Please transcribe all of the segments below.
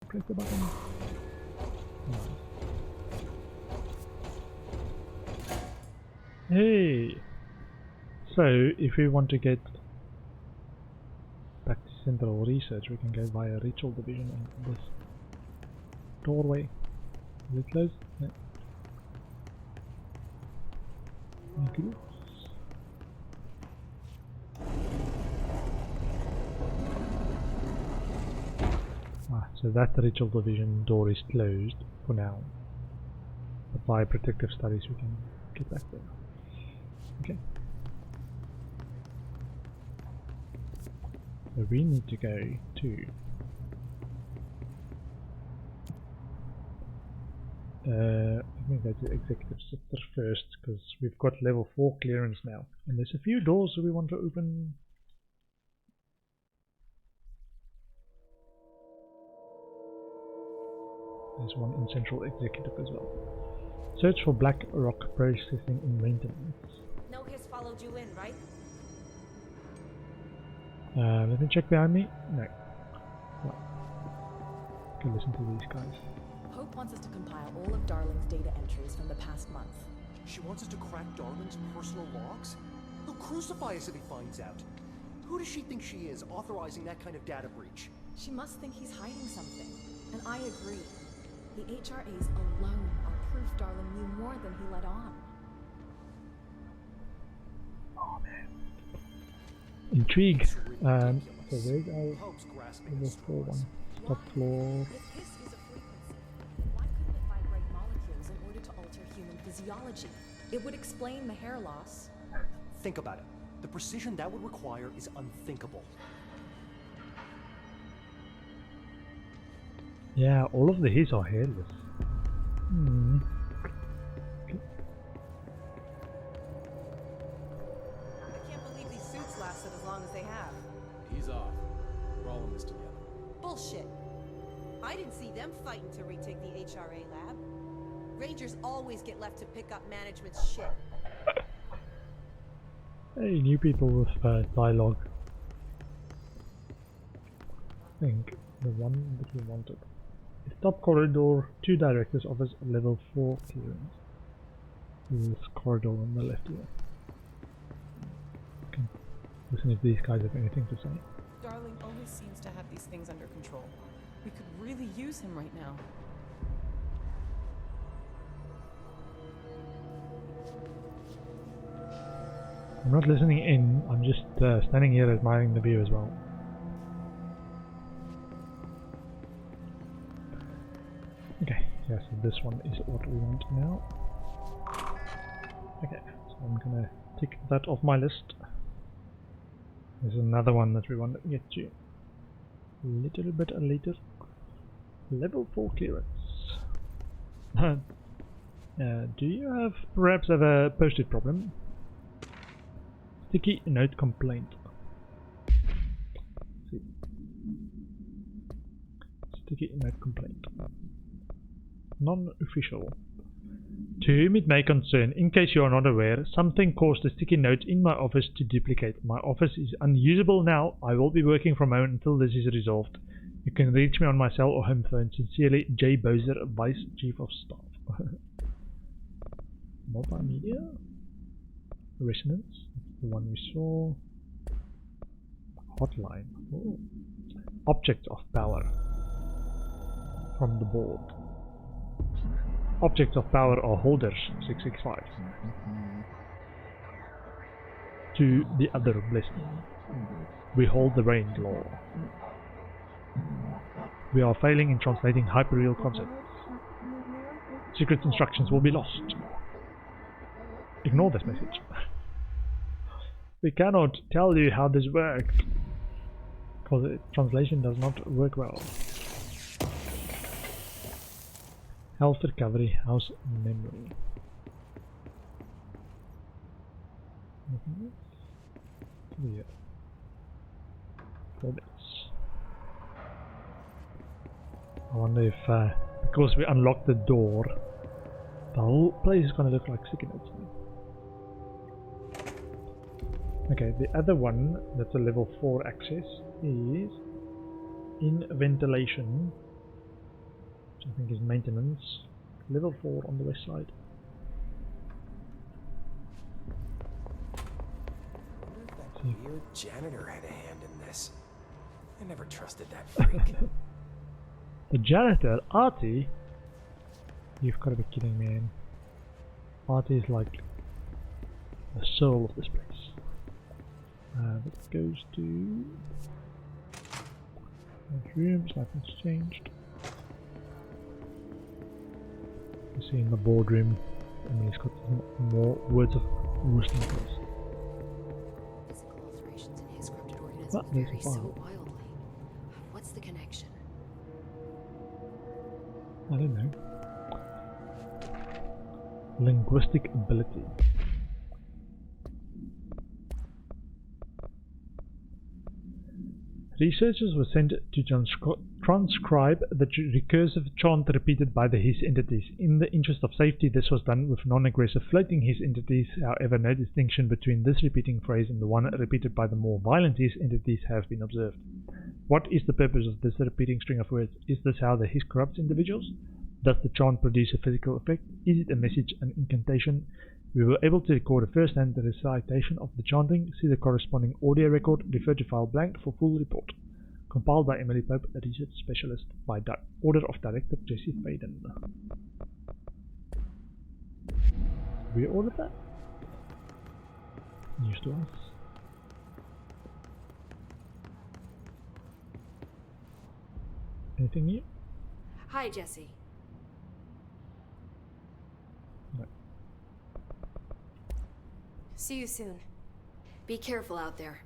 Press the button. Nice. Hey! So, if we want to get back to central research, we can go via ritual division and this doorway. Is it closed? No. Okay. So that ritual division door is closed for now. But via protective studies we can get back there. Okay. So we need to go to let me go to executive sector first, because we've got level 4 clearance now. And there's a few doors we want to open. There's one in central executive as well. Search for black rock processing and maintenance. No hiss followed you in, right? Let me check behind me. No. Well, can listen to these guys. Hope wants us to compile all of Darling's data entries from the past month. She wants us to crack Darling's personal logs? He'll crucify us if he finds out. Who does she think she is, authorizing that kind of data breach? She must think he's hiding something. And I agree. The HRAs alone are proof Darling knew more than he let on. Oh man. Intrigue. So where's our Hope's grasping level at 4 one? straws. Top floor. If hiss is a frequency, why couldn't it vibrate molecules in order to alter human physiology? It would explain the hair loss. Think about it. The precision that would require is unthinkable. Yeah, all of the his are hairless. Hmm. Okay. I can't believe these suits lasted as long as they have. Ease off. We're all in this together. Bullshit. I didn't see them fighting to retake the HRA lab. Rangers always get left to pick up management's shit. Hey, new people with dialogue. I think the one that we wanted. Is top corridor, 2 directors office, level 4 clearance. This corridor on the left here. Okay. Listen if these guys have anything to say. Darling always seems to have these things under control. We could really use him right now. I'm not listening in, I'm just standing here admiring the view as well. Okay, yeah, so this one is what we want now. Okay, so I'm gonna tick that off my list. There's another one that we want to get to a little bit later. Level 4 clearance. Do you perhaps have a post-it problem? Sticky note complaint. Let's see. Sticky note complaint. Non-official. To whom it may concern, in case you are not aware, something caused a sticky note in my office to duplicate. My office is unusable now. I will be working from home until this is resolved. You can reach me on my cell or home phone. Sincerely, J. Bowser, Vice Chief of Staff. Multimedia? Resonance? That's the one we saw. Hotline. Oh. Objects of power. From the board. Objects of power are holders, 665. To the other blessing. We hold the reign law. We are failing in translating hyperreal concepts. Secret instructions will be lost. Ignore this message. We cannot tell you how this works, because the translation does not work well. Health recovery, house memory. Yeah. 4 minutes. I wonder if, because we unlocked the door, the whole place is gonna look like sticky notes now. Okay, the other one, that's a level 4 access, is in ventilation. think is maintenance. Level 4 on the west side. I wonder if that weird janitor had a hand in this. I never trusted that freak. The janitor, Artie? You've got to be kidding me, man. Artie is like the soul of this place. That goes to those rooms, nothing's changed. You see in the boardroom, Emily's got some more words of wisdom for us. Physical alterations in his corrupted Ah, organism there's vary a so file. wildly. What's the connection? I don't know. Linguistic ability. Researchers were sent to transcribe the recursive chant repeated by the His entities. In the interest of safety, this was done with non-aggressive floating His entities. However, no distinction between this repeating phrase and the one repeated by the more violent His entities have been observed. What is the purpose of this repeating string of words? Is this how the His corrupts individuals? Does the chant produce a physical effect? Is it a message, an incantation? We were able to record a first-hand recitation of the chanting. See the corresponding audio record. Refer to file blank for full report. Compiled by Emily Pope, a research specialist, by order of Director Jesse Faden. We ordered that? News to us. Anything new? Hi, Jesse. No. See you soon. Be careful out there.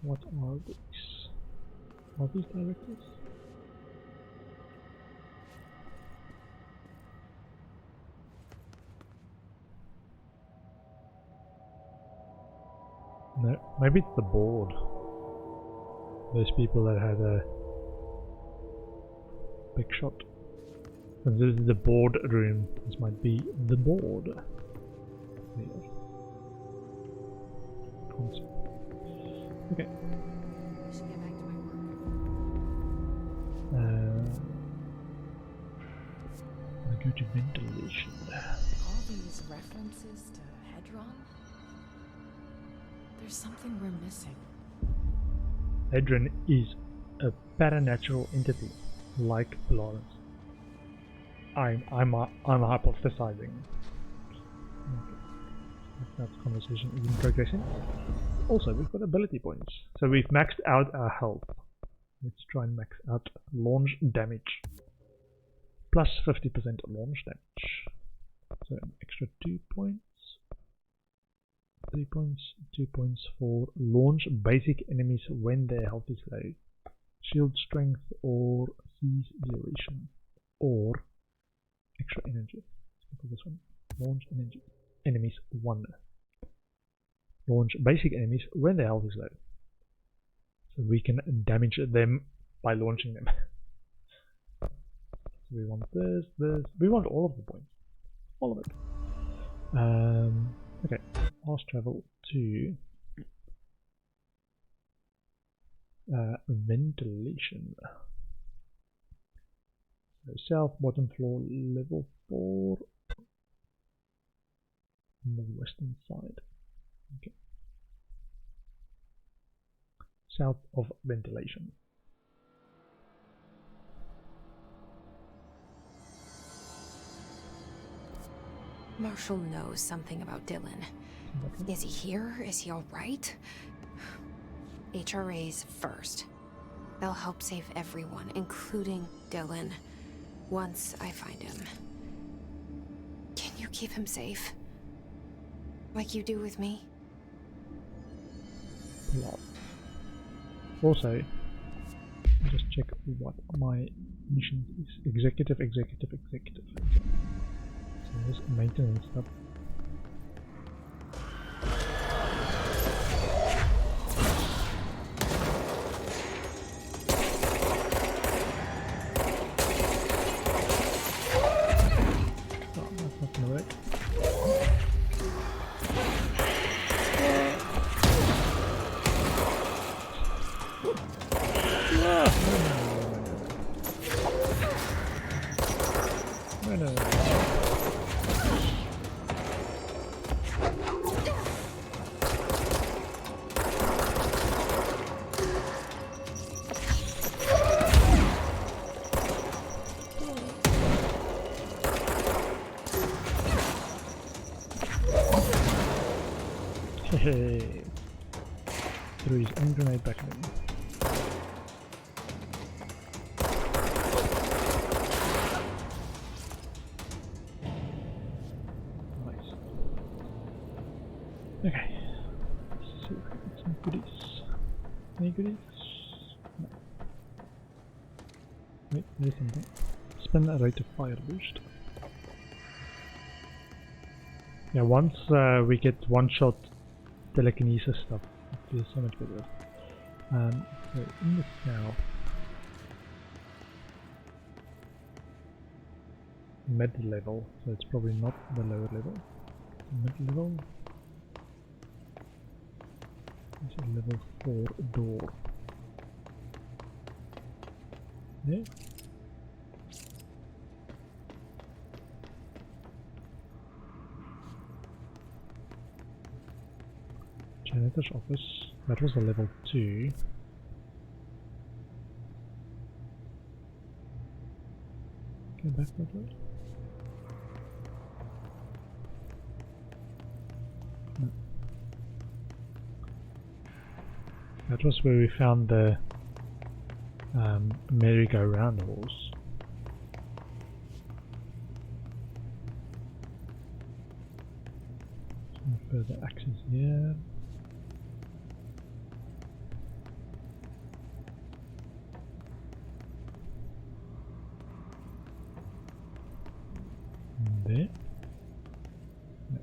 What are these? Are these directors? No, maybe it's the board. Those people that had a big shot. And this is the board room. This might be the board. Weird. Concept. Okay. I should get back to my work. I go to ventilation. All these references to Hedron? There's something we're missing. Hedron is a paranatural entity, like Polaris. I'm hypothesizing. Okay. That conversation isn't progressing. Also, we've got ability points, so we've maxed out our health. Let's try and max out launch damage. Plus 50% launch damage. So an extra 2 points. 3 points, 2 points for launch basic enemies when their health is low. Shield strength or seize duration. Or extra energy. Let's go for this one. Launch energy. Enemies 1. Launch basic enemies when their health is low. So we can damage them by launching them. So we want this. We want all of the points. All of it. Okay. Fast travel to ventilation. So south bottom floor level 4 on the western side. Okay. South of ventilation. Marshall knows something about Dylan. Is he here? Is he alright? HRA's first. They'll help save everyone, including Dylan, once I find him. Can you keep him safe? Like you do with me? Plot. Also, just check what my mission is. Executive. So there's maintenance stuff. Oh, that's not gonna work. No, no, no. Hey, threw his own grenade back at him. Nice. Okay. Let's see if we get some goodies. Any goodies? No. Wait, there's something. Spend a rate of fire boost. Yeah, once we get one-shot telekinesis stuff, it feels so much better. So in the south, mid-level, so it's probably not the lower level. Mid-level is a level 4 door. Yeah. Janitor's office, that was a level 2. Go back that way. No. That was where we found the merry-go-round horse. Some further access here. There. No.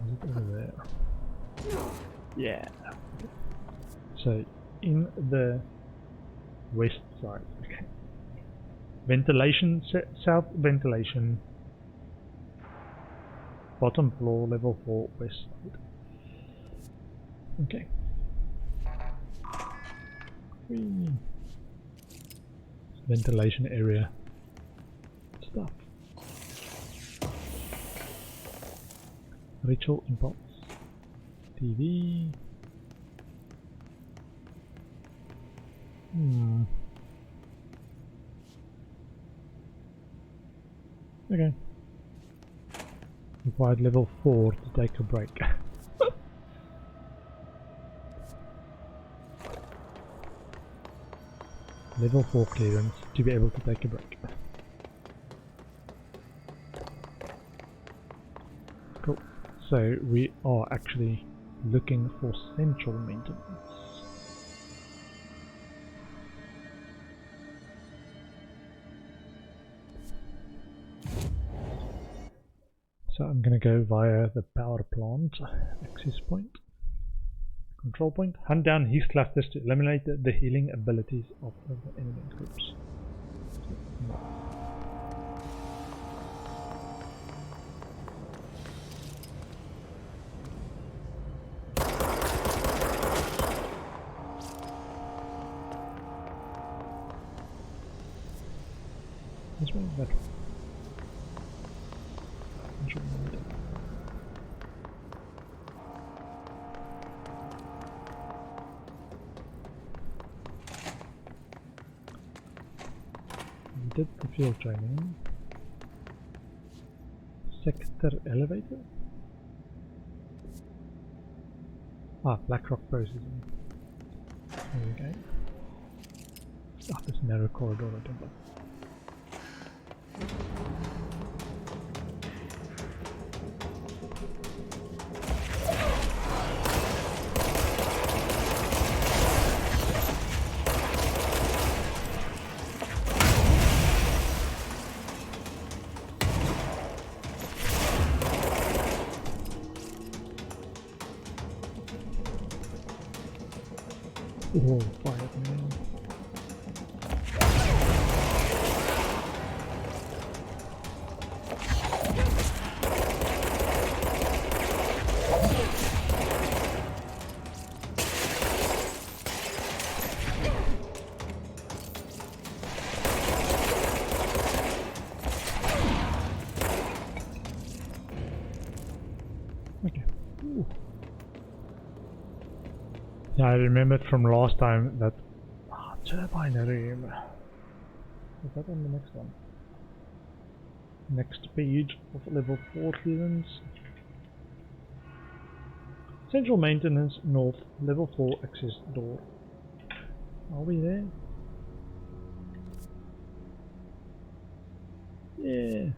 Is it over there? Yeah. So in the west side. Okay. Ventilation, south ventilation. Bottom floor, level 4, west side. Okay. Whee. Ventilation area stuff. Ritual impulse. TV. Okay. Required level 4 to take a break. Level 4 clearance to be able to take a break. Cool. So we are actually looking for central maintenance. So I'm going to go via the power plant access point. Control point. Hunt down his clusters to eliminate the healing abilities of the enemy groups. This one, that one. Did the field training. Sector elevator? Blackrock processing. There we go. This narrow corridor I don't like. Oh, fire man. Yeah, I remembered from last time that turbine room. Is that on the next one? Next page of level 4 clearance. Central maintenance north, level 4 access door. Are we there? Yeah.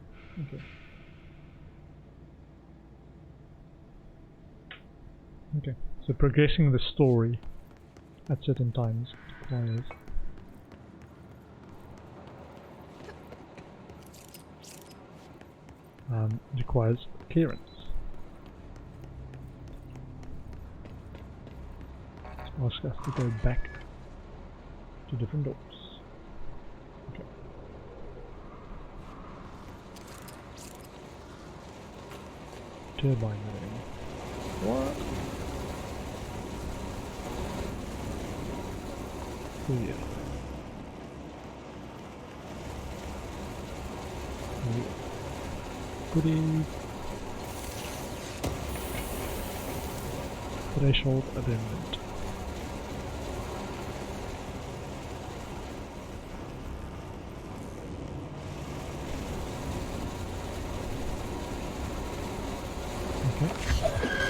Okay. Okay. So progressing the story at certain times requires clearance. Let's ask us to go back to different doors. Okay. Turbine room. What? Weird. Goodie. Threshold amendment. Okay.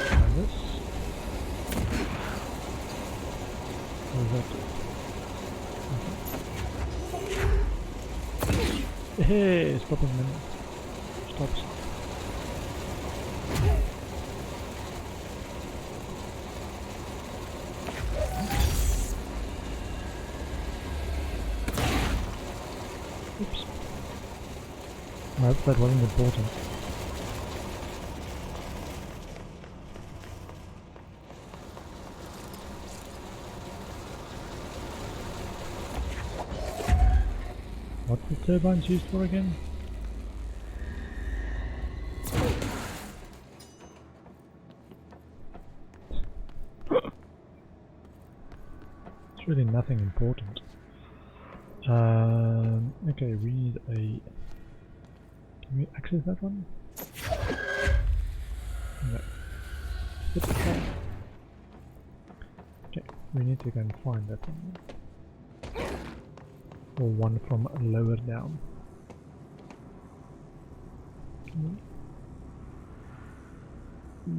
Try this. What does that do? Okay. Hey, stop a minute. Stop. Oops. No, that wasn't important. What's the turbines used for again? It's really nothing important. Okay, we need a... Can we access that one? No. Okay, we need to go and find that one. Or one from lower down.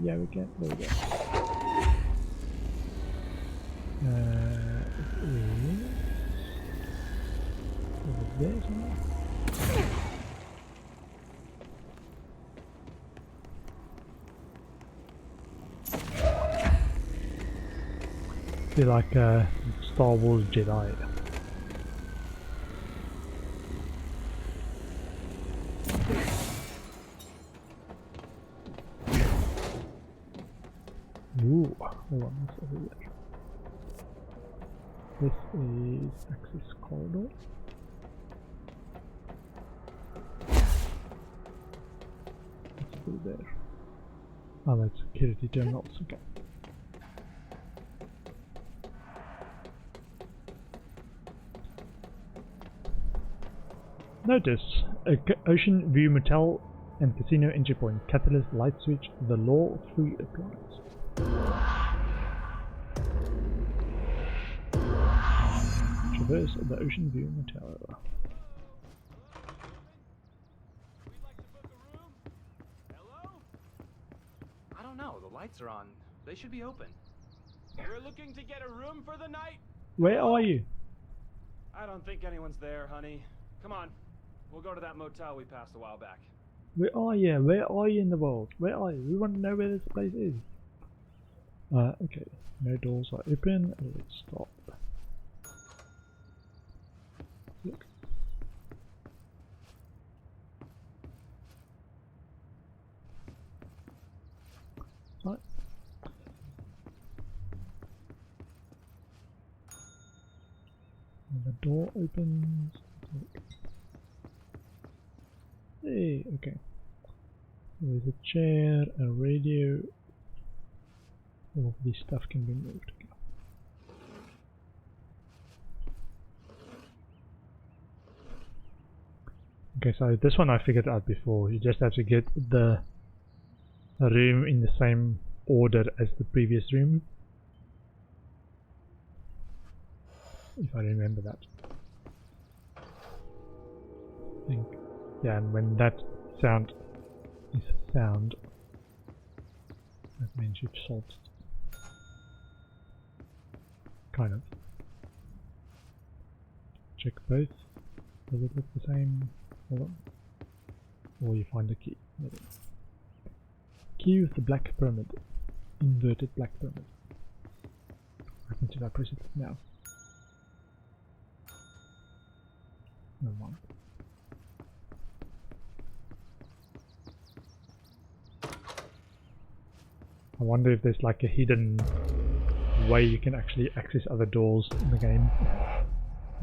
Yeah, we can. There we go. It is over there somewhere. Be like a Star Wars Jedi. Ooh, hold on, what's over there? This is access corridor. What's through there? Oh, that's security terminals, okay. Notice, Ocean View Motel and Casino entry point, catalyst, light switch, the law free applies. Traverse the Ocean View Motel. I don't know, the lights are on. They should be open. We're looking to get a room for the night. Where are you? I don't think anyone's there, honey. Come on. We'll go to that motel we passed a while back. Where are you? Where are you in the world? Where are you? We want to know where this place is. Okay. No doors are open. Let's stop. Look. Right. And the door opens. Hey, okay. There's a chair, a radio. All of this stuff can be moved. Okay, so this one I figured out before. You just have to get the room in the same order as the previous room. if I remember that. I think, yeah, and when that sound is sound, that means you've solved it. Kind of. Check both. Does it look the same? Hold on. Or you find the key. Maybe. Key with the black pyramid. Inverted black pyramid. What happens if I press it now? Never mind. I wonder if there's like a hidden way you can actually access other doors in the game.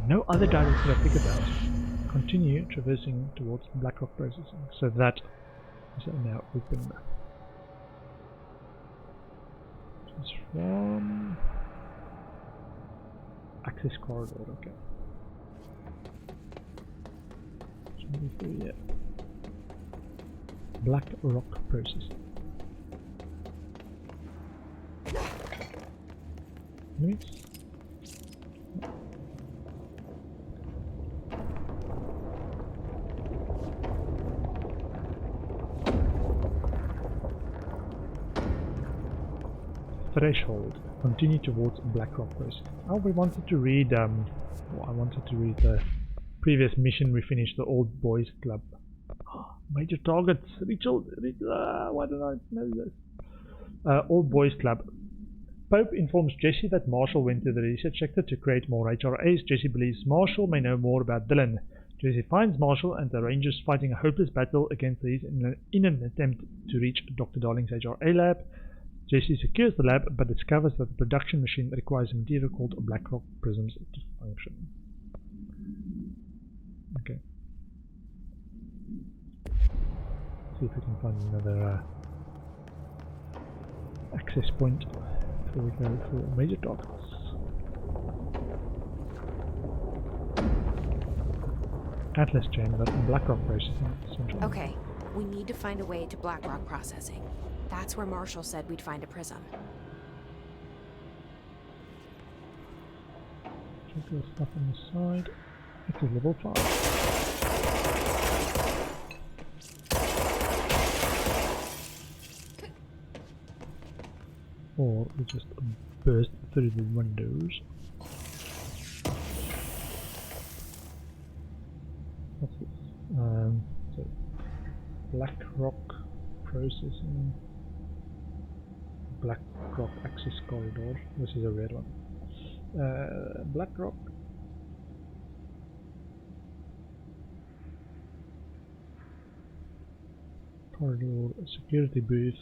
No other direction I think about. Continue traversing towards Blackrock Processing. So that is now open. It's from access corridor, okay. Yeah. Blackrock Processing. Enemies? Threshold. Continue towards Blackrock Processing. Oh, we wanted to read, well, I wanted to read the previous mission we finished, the Old Boys Club. Major targets. Rachel, why don't I know this? Old Boys Club. Pope informs Jesse that Marshall went to the research sector to create more HRAs. Jesse believes Marshall may know more about Dylan. Jesse finds Marshall and the Rangers fighting a hopeless battle against these in an attempt to reach Dr. Darling's HRA lab. Jesse secures the lab but discovers that the production machine requires a material called Blackrock prisms to function. Okay. See if we can find another access point. So we go for major targets. Atlas chamber and Blackrock processing. Central. Okay, we need to find a way to Blackrock processing. That's where Marshall said we'd find a prism. Check the stuff on the side. It's a level 5. Or we just burst through the windows. What's this? So Blackrock processing, Blackrock access corridor. This is a red one. Blackrock. Corridor security booth.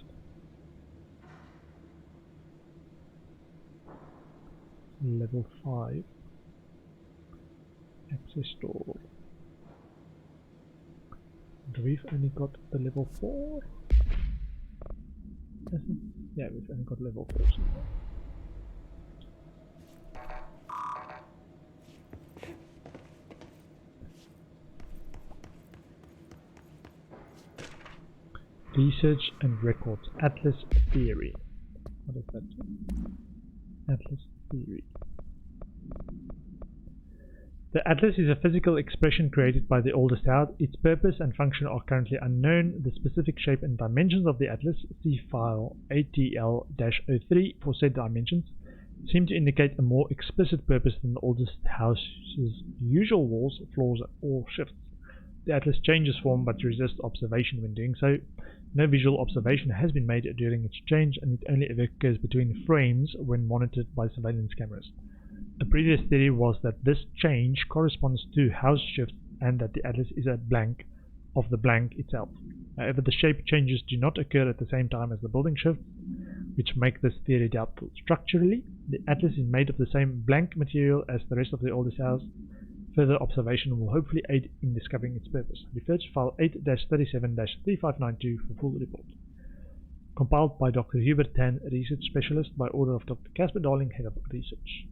Level 5 access door. And we've only got the level 4. Yeah, we've only got level 4 so far. Research and records. Atlas theory. What is that? Atlas theory. The Atlas is a physical expression created by the oldest house. Its purpose and function are currently unknown. The specific shape and dimensions of the Atlas, see file ATL-03 for said dimensions, seem to indicate a more explicit purpose than the oldest house's usual walls, floors, or shifts. The Atlas changes form but resists observation when doing so. No visual observation has been made during its change, and it only ever occurs between frames when monitored by surveillance cameras. A previous theory was that this change corresponds to house shifts and that the Atlas is a blank of the blank itself. However, the shape changes do not occur at the same time as the building shifts, which make this theory doubtful. Structurally, the Atlas is made of the same blank material as the rest of the oldest house. Further observation will hopefully aid in discovering its purpose. Refer to file 8-37-3592 for full report. Compiled by Dr. Hubert Tan, Research Specialist, by order of Dr. Casper Darling, Head of Research.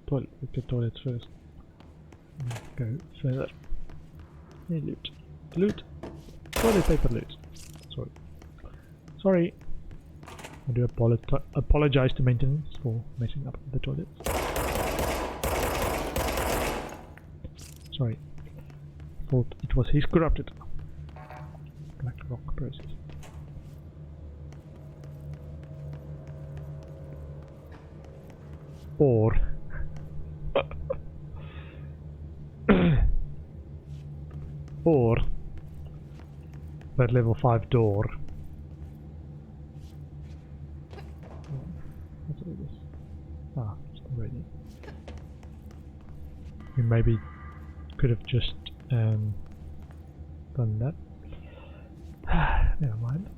Toilet. Look at toilets first. Go further. Hey, loot. Loot. Toilet paper loot. Sorry. Sorry. I do apologize to maintenance for messing up the toilets. Sorry. Thought it was his corrupted BlackRock process. Or or that level 5 door. What's all this? Ah, it's already. We maybe could have just done that. Never mind.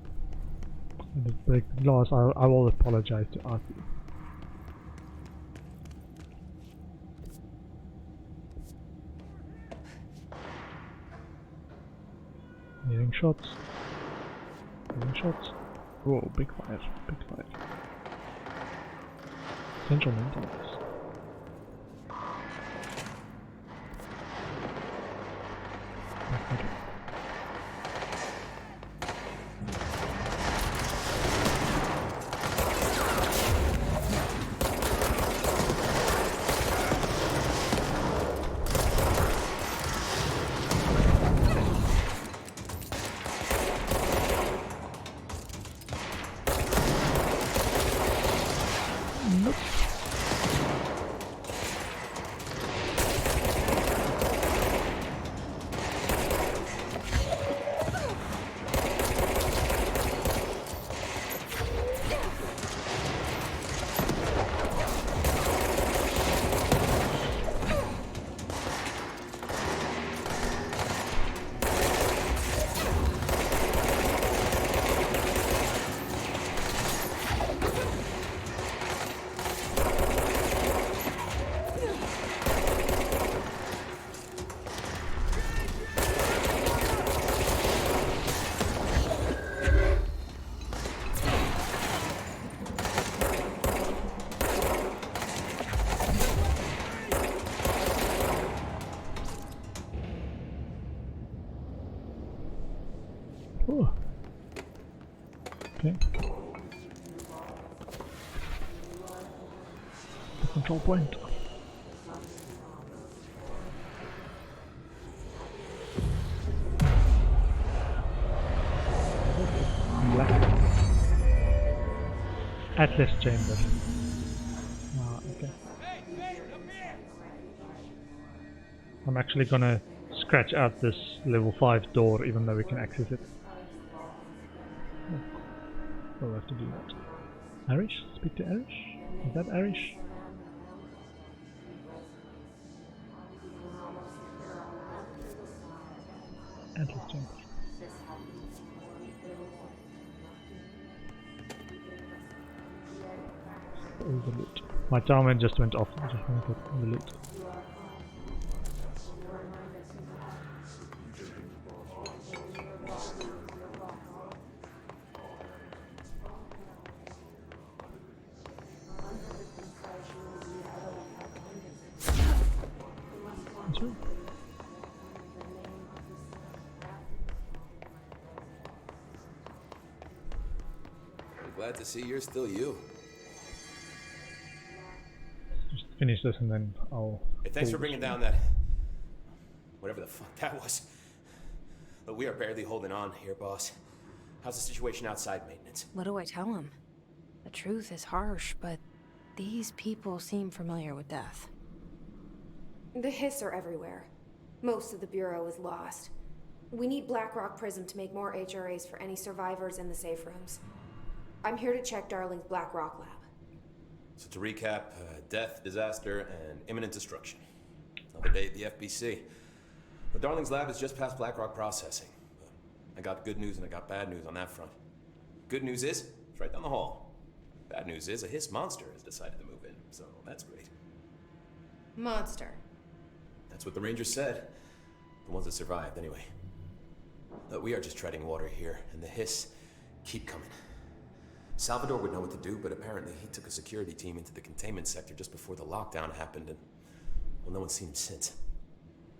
I did break the glass. I will apologize to Arthur. Hearing shots. Hearing shots. Whoa, big fire. Big fire. Central maintenance. Okay. Oh. Okay. The control point. Black. Atlas chamber. Ah, okay. I'm actually gonna scratch out this level 5 door even though we can access it. We'll have to do that. Arish? Speak to Arish? Is that Arish? Atlas chamber. All the loot. My timer just went off. I just want to put all the loot. Glad to see you're still you. Just finish this and then I'll... Hey, thanks for bringing down that... whatever the fuck that was. But we are barely holding on here, boss. How's the situation outside maintenance? What do I tell him? The truth is harsh, but these people seem familiar with death. The Hiss are everywhere. Most of the Bureau is lost. We need Blackrock Prism to make more HRAs for any survivors in the safe rooms. I'm here to check Darling's Blackrock lab. So to recap, death, disaster, and imminent destruction. Another day at the FBC. But Darling's lab is just past Blackrock processing. But I got good news and I got bad news on that front. Good news is, it's right down the hall. Bad news is, a Hiss monster has decided to move in, so that's great. Monster. That's what the Rangers said. The ones that survived, anyway. But we are just treading water here, and the Hiss keep coming. Salvador would know what to do, but apparently he took a security team into the containment sector just before the lockdown happened, and, well, no one's seen him since.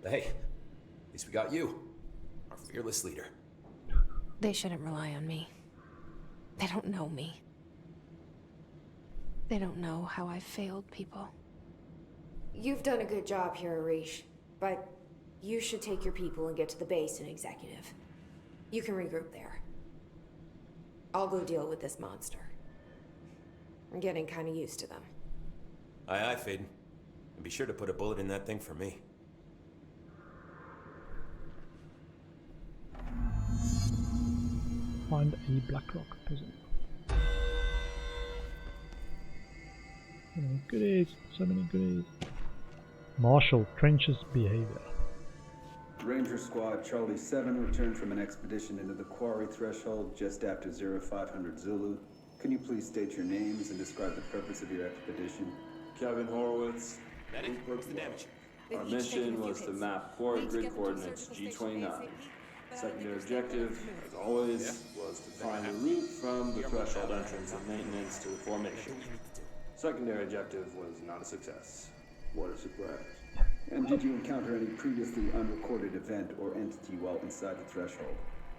But hey, at least we got you, our fearless leader. They shouldn't rely on me. They don't know me. They don't know how I've failed people. You've done a good job here, Arish, but you should take your people and get to the base in Executive. You can regroup there. I'll go deal with this monster. I'm getting kind of used to them. Aye, aye, Faden. And be sure to put a bullet in that thing for me. Find a Blackrock prison. So many goodies, so many goodies. Marshal Trench's behavior. Ranger Squad Charlie 7 returned from an expedition into the quarry threshold just after 0500 Zulu. Can you please state your names and describe the purpose of your expedition? Kevin Horowitz. Medic, what's the damage? Our mission was to map quarry grid coordinates G29. Secondary objective, as always, was to find the route from the threshold entrance and maintenance to the formation. Secondary objective was not a success. What a surprise. And did you encounter any previously unrecorded event or entity while inside the threshold?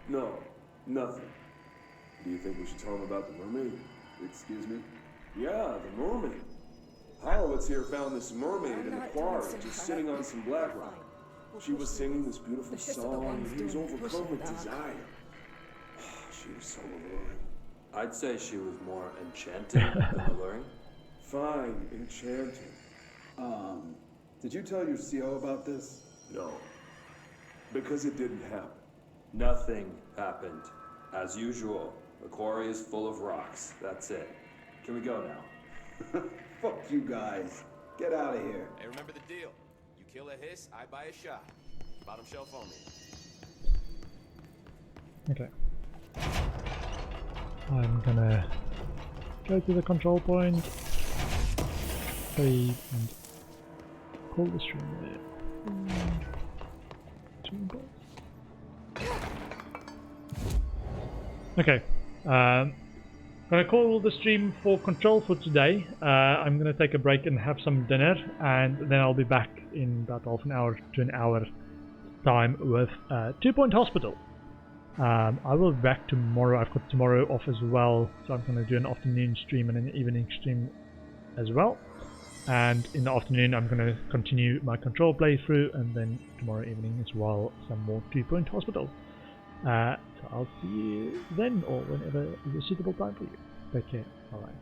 No, nothing. Do you think we should tell him about the mermaid? Excuse me? Yeah, the mermaid. Horowitz here found this mermaid in the quarry, just sitting on some black rock. She was singing this beautiful song, and he was overcome with desire. She was so alluring. I'd say she was more enchanting than alluring. Fine, enchanting. Did you tell your CO about this? No. Because it didn't happen. Nothing happened. As usual, the quarry is full of rocks. That's it. Can we go now? Fuck you guys. Get out of here. Hey, remember the deal. You kill a hiss, I buy a shot. Bottom shelf only. Okay. I'm gonna go to the control point. Save and call the stream there. Okay. Gonna call the stream for control for today. I'm gonna take a break and have some dinner, and then I'll be back in about half an hour to an hour time with 2 Point Hospital. I will be back tomorrow. I've got tomorrow off as well, so I'm gonna do an afternoon stream and an evening stream as well. And in the afternoon I'm going to continue my control playthrough, and then tomorrow evening as well some more 2 Point Hospital. So I'll see you then, or whenever is a suitable time for you. Take care. Bye bye.